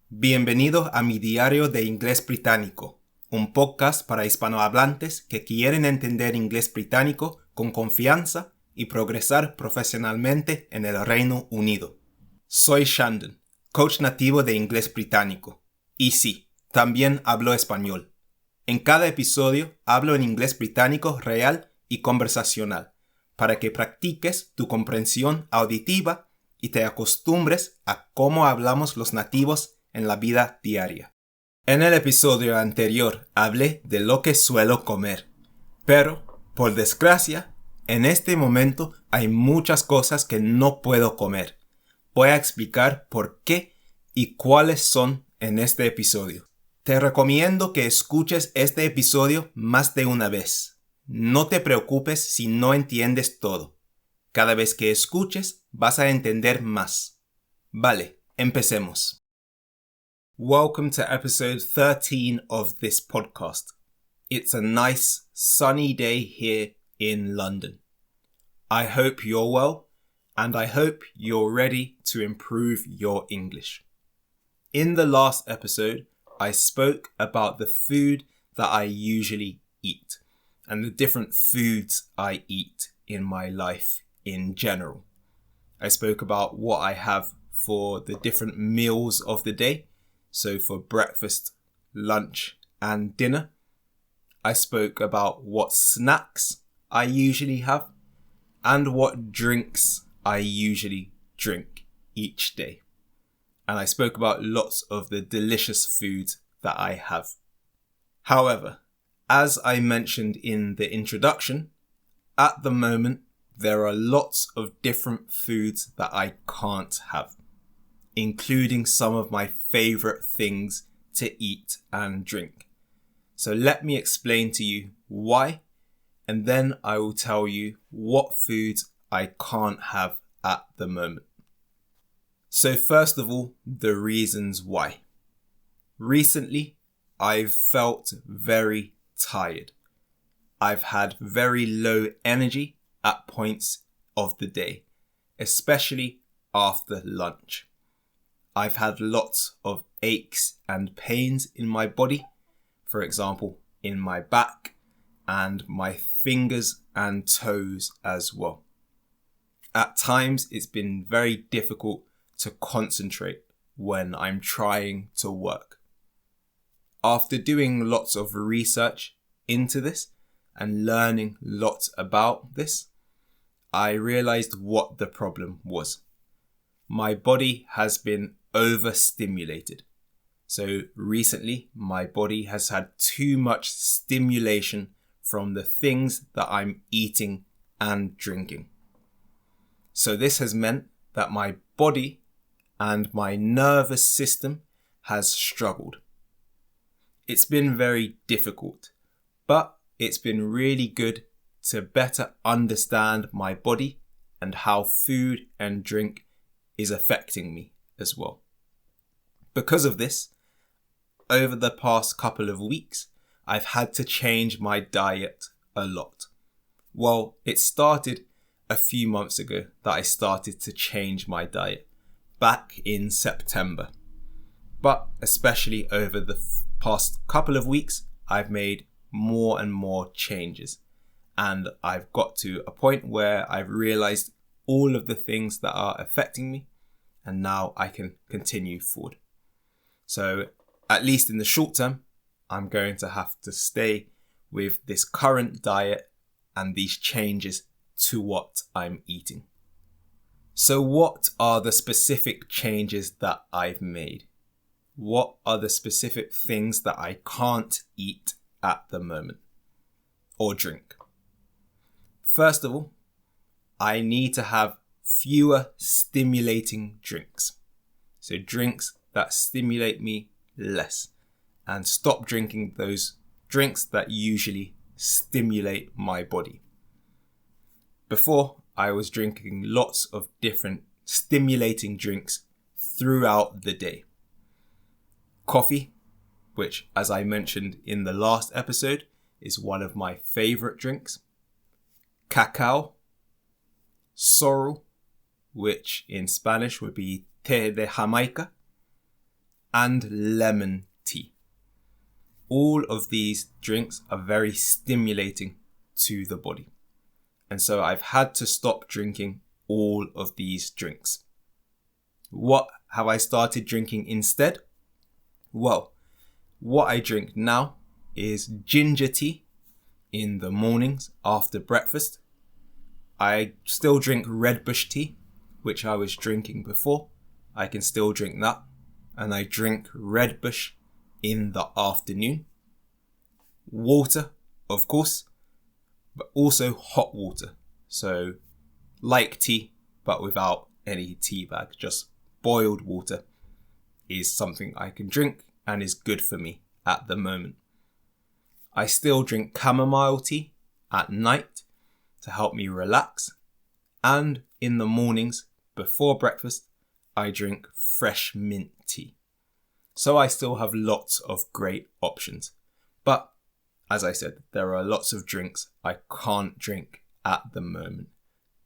Bienvenido a mi diario de Inglés Británico, un podcast para hispanohablantes que quieren entender inglés británico con confianza y progresar profesionalmente en el Reino Unido. Soy Shandon, coach nativo de inglés británico. Y sí, también hablo español. En cada episodio hablo en inglés británico real y conversacional, para que practiques tu comprensión auditiva y te acostumbres a cómo hablamos los nativos en la vida diaria. En el episodio anterior hablé de lo que suelo comer, pero, por desgracia, en este momento hay muchas cosas que no puedo comer. Voy a explicar por qué y cuáles son en este episodio. Te recomiendo que escuches este episodio más de una vez. No te preocupes si no entiendes todo. Cada vez que escuches vas a entender más. Vale, empecemos. Welcome to episode 13 of this podcast. It's a nice sunny day here in London. I hope you're well, and I hope you're ready to improve your English. In the last episode, I spoke about the food that I usually eat, and the different foods I eat in my life in general. I spoke about what I have for the different meals of the day. So for breakfast, lunch, and dinner. I spoke about what snacks I usually have and what drinks I usually drink each day. And I spoke about lots of the delicious foods that I have. However, as I mentioned in the introduction, at the moment there are lots of different foods that I can't have, including some of my favorite things to eat and drink. So let me explain to you why, and then I will tell you what foods I can't have at the moment. So first of all, the reasons why. Recently, I've felt very tired. I've had very low energy at points of the day, especially after lunch. I've had lots of aches and pains in my body, for example, in my back and my fingers and toes as well. At times, it's been very difficult to concentrate when I'm trying to work. After doing lots of research into this and learning lots about this, I realized what the problem was. My body has been overstimulated. So recently, my body has had too much stimulation from the things that I'm eating and drinking. So this has meant that my body and my nervous system has struggled. It's been very difficult, but it's been really good to better understand my body and how food and drink is affecting me as well. Because of this, over the past couple of weeks, I've had to change my diet a lot. Well, it started a few months ago that I started to change my diet, back in September. But especially over the past couple of weeks, I've made more and more changes. And I've got to a point where I've realized all of the things that are affecting me, and now I can continue forward. So at least in the short term, I'm going to have to stay with this current diet and these changes to what I'm eating. So what are the specific changes that I've made? What are the specific things that I can't eat at the moment or drink? First of all, I need to have fewer stimulating drinks. So drinks that stimulate me less, and stop drinking those drinks that usually stimulate my body. Before, I was drinking lots of different stimulating drinks throughout the day. Coffee, which, as I mentioned in the last episode, is one of my favorite drinks. Cacao, sorrel, which in Spanish would be té de Jamaica, and lemon tea. All of these drinks are very stimulating to the body. And so I've had to stop drinking all of these drinks. What have I started drinking instead? Well, what I drink now is ginger tea in the mornings after breakfast. I still drink red bush tea, which I was drinking before. I can still drink that. And I drink red bush in the afternoon. Water, of course, but also hot water. So like tea, but without any tea bag. Just boiled water is something I can drink and is good for me at the moment. I still drink chamomile tea at night to help me relax. And in the mornings before breakfast, I drink fresh mint tea. So I still have lots of great options. But as I said, there are lots of drinks I can't drink at the moment,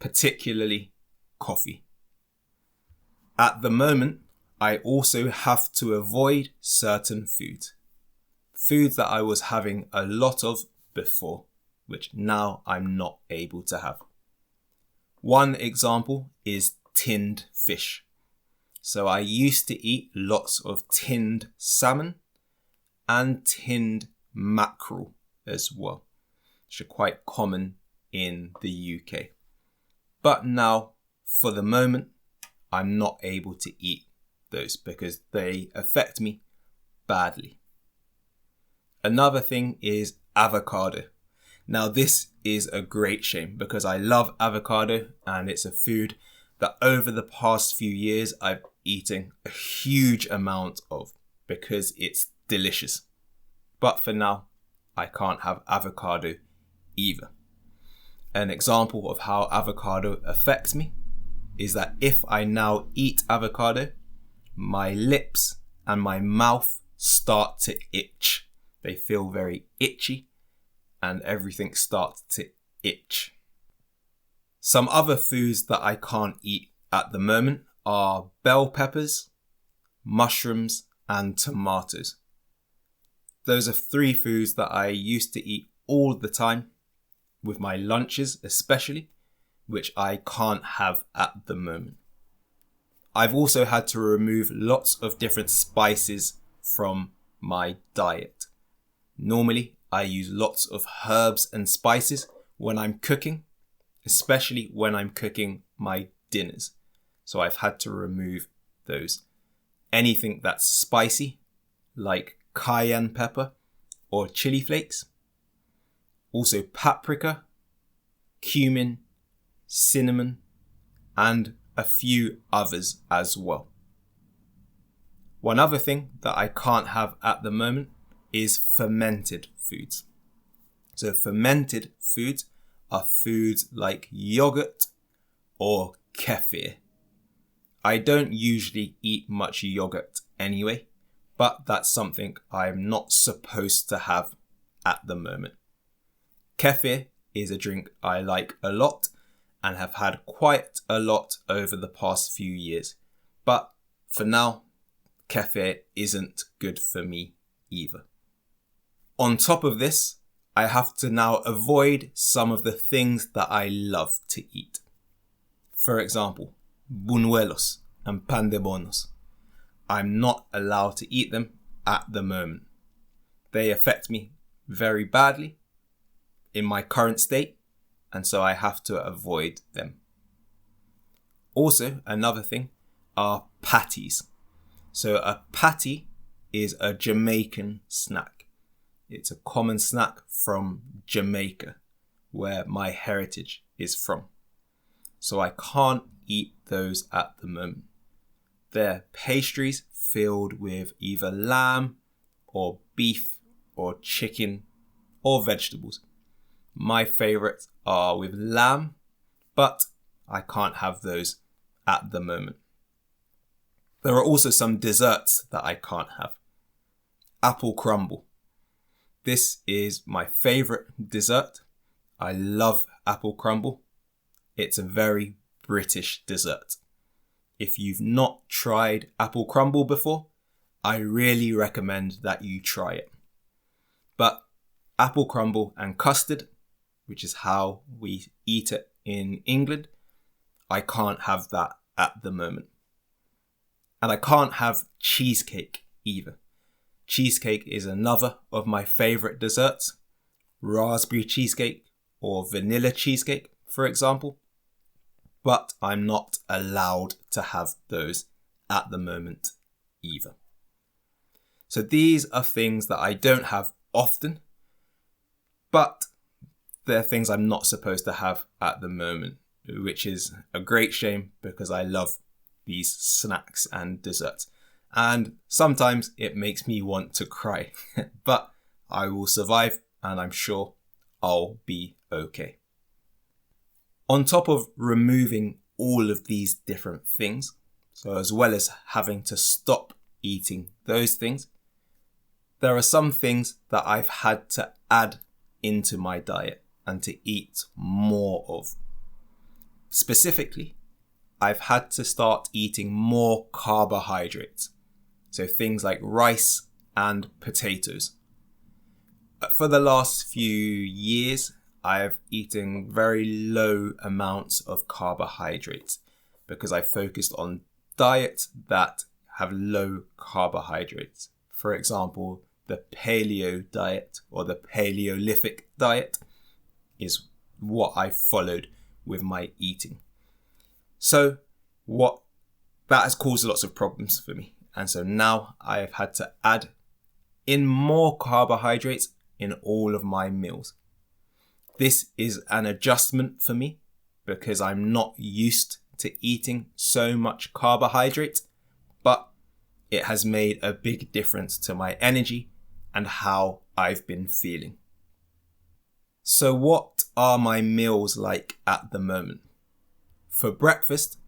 particularly coffee. At the moment, I also have to avoid certain foods. Foods that I was having a lot of before, which now I'm not able to have. One example is tinned fish. So I used to eat lots of tinned salmon and tinned mackerel as well, which are quite common in the UK. But now, for the moment, I'm not able to eat those because they affect me badly. Another thing is avocado. Now this is a great shame because I love avocado and it's a food that over the past few years I've eaten a huge amount of because it's delicious. But for now, I can't have avocado either. An example of how avocado affects me is that if I now eat avocado, my lips and my mouth start to itch. They feel very itchy and everything starts to itch. Some other foods that I can't eat at the moment are bell peppers, mushrooms, and tomatoes. Those are 3 foods that I used to eat all the time, with my lunches especially, which I can't have at the moment. I've also had to remove lots of different spices from my diet. Normally, I use lots of herbs and spices when I'm cooking, especially when I'm cooking my dinners. So I've had to remove those. Anything that's spicy, like cayenne pepper or chili flakes. Also paprika, cumin, cinnamon, and a few others as well. One other thing that I can't have at the moment is fermented foods. So fermented foods are foods like yogurt or kefir. I don't usually eat much yogurt anyway, but that's something I'm not supposed to have at the moment. Kefir is a drink I like a lot and have had quite a lot over the past few years. But for now, kefir isn't good for me either. On top of this, I have to now avoid some of the things that I love to eat. For example, buñuelos and pan de bonos. I'm not allowed to eat them at the moment. They affect me very badly in my current state, and so I have to avoid them. Also, another thing are patties. So a patty is a Jamaican snack. It's a common snack from Jamaica, where my heritage is from. So I can't eat those at the moment. They're pastries filled with either lamb or beef or chicken or vegetables. My favourites are with lamb, but I can't have those at the moment. There are also some desserts that I can't have. Apple crumble. This is my favourite dessert. I love apple crumble. It's a very British dessert. If you've not tried apple crumble before, I really recommend that you try it. But apple crumble and custard, which is how we eat it in England, I can't have that at the moment. And I can't have cheesecake either. Cheesecake is another of my favourite desserts. Raspberry cheesecake or vanilla cheesecake, for example. But I'm not allowed to have those at the moment either. So these are things that I don't have often, but they're things I'm not supposed to have at the moment, which is a great shame because I love these snacks and desserts. And sometimes it makes me want to cry, but I will survive and I'm sure I'll be okay. On top of removing all of these different things, so as well as having to stop eating those things, there are some things that I've had to add into my diet and to eat more of. Specifically, I've had to start eating more carbohydrates, so things like rice and potatoes. For the last few years, I've eaten very low amounts of carbohydrates because I focused on diets that have low carbohydrates. For example, the paleo diet or the Paleolithic diet is what I followed with my eating. So that has caused lots of problems for me. And so now I have had to add in more carbohydrates in all of my meals. This is an adjustment for me because I'm not used to eating so much carbohydrate, but it has made a big difference to my energy and how I've been feeling. So what are my meals like at the moment? For breakfast,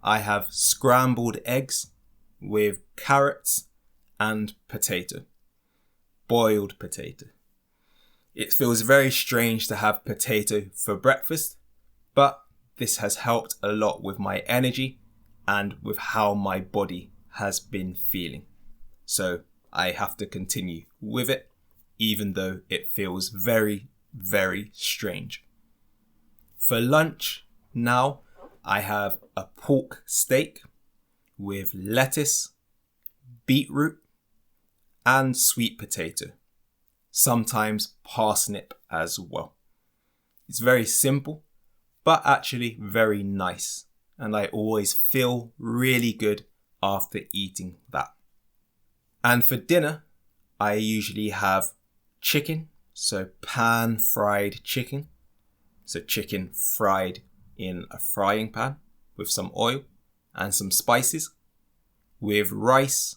I have scrambled eggs with carrots and potato, boiled potato. It feels very strange to have potato for breakfast, but this has helped a lot with my energy and with how my body has been feeling. So I have to continue with it, even though it feels very, very strange. For lunch now, I have a pork steak with lettuce, beetroot, and sweet potato. Sometimes parsnip as well. It's very simple, but actually very nice. And I always feel really good after eating that. And for dinner, I usually have chicken, so pan-fried chicken. So chicken fried in a frying pan with some oil and some spices, with rice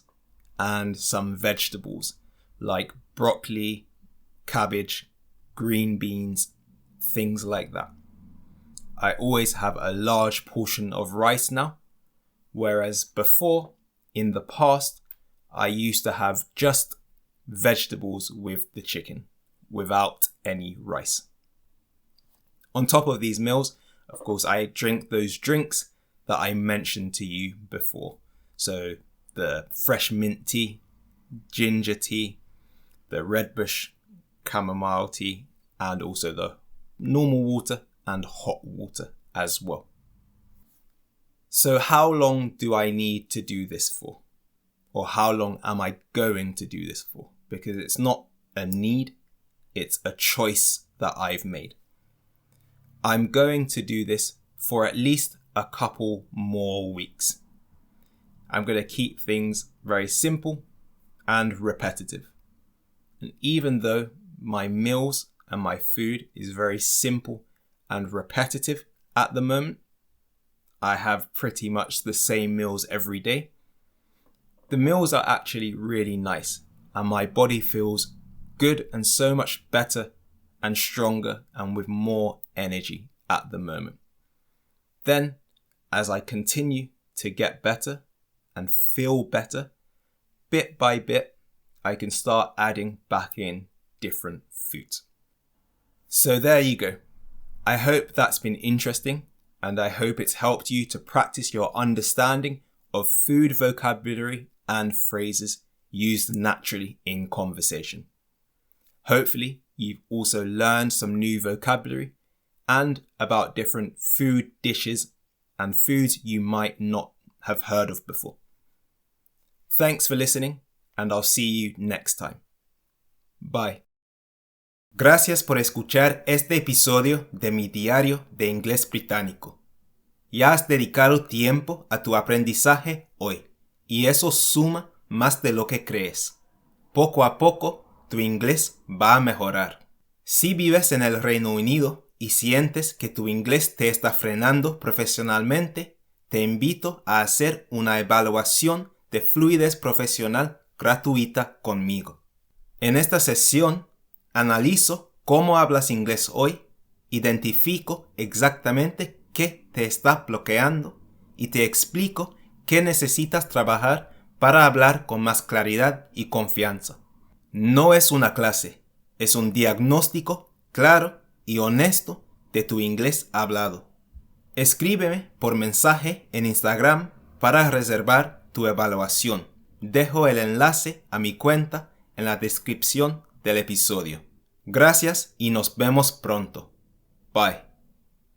and some vegetables like broccoli, cabbage, green beans, things like that. I always have a large portion of rice now, whereas before, in the past, I used to have just vegetables with the chicken, without any rice. On top of these meals, of course, I drink those drinks that I mentioned to you before. So the fresh mint tea, ginger tea, the red bush chamomile tea, and also the normal water and hot water as well. So how long do I need to do this for? Or how long am I going to do this for? Because it's not a need, it's a choice that I've made. I'm going to do this for at least a couple more weeks. I'm going to keep things very simple and repetitive. And even though my meals and my food is very simple and repetitive at the moment, I have pretty much the same meals every day. The meals are actually really nice and my body feels good and so much better and stronger and with more energy at the moment. Then, as I continue to get better and feel better, bit by bit, I can start adding back in different foods. So there you go. I hope that's been interesting and I hope it's helped you to practice your understanding of food vocabulary and phrases used naturally in conversation. Hopefully, you've also learned some new vocabulary and about different food dishes and foods you might not have heard of before. Thanks for listening, and I'll see you next time. Bye. Gracias por escuchar este episodio de mi diario de Inglés Británico. Ya has dedicado tiempo a tu aprendizaje hoy, y eso suma más de lo que crees. Poco a poco, tu inglés va a mejorar. Si vives en el Reino Unido y sientes que tu inglés te está frenando profesionalmente, te invito a hacer una evaluación de fluidez profesional gratuita conmigo. En esta sesión, analizo cómo hablas inglés hoy, identifico exactamente qué te está bloqueando y te explico qué necesitas trabajar para hablar con más claridad y confianza. No es una clase, es un diagnóstico claro y honesto de tu inglés hablado. Escríbeme por mensaje en Instagram para reservar tu evaluación. Dejo el enlace a mi cuenta en la descripción del episodio. Gracias y nos vemos pronto. Bye.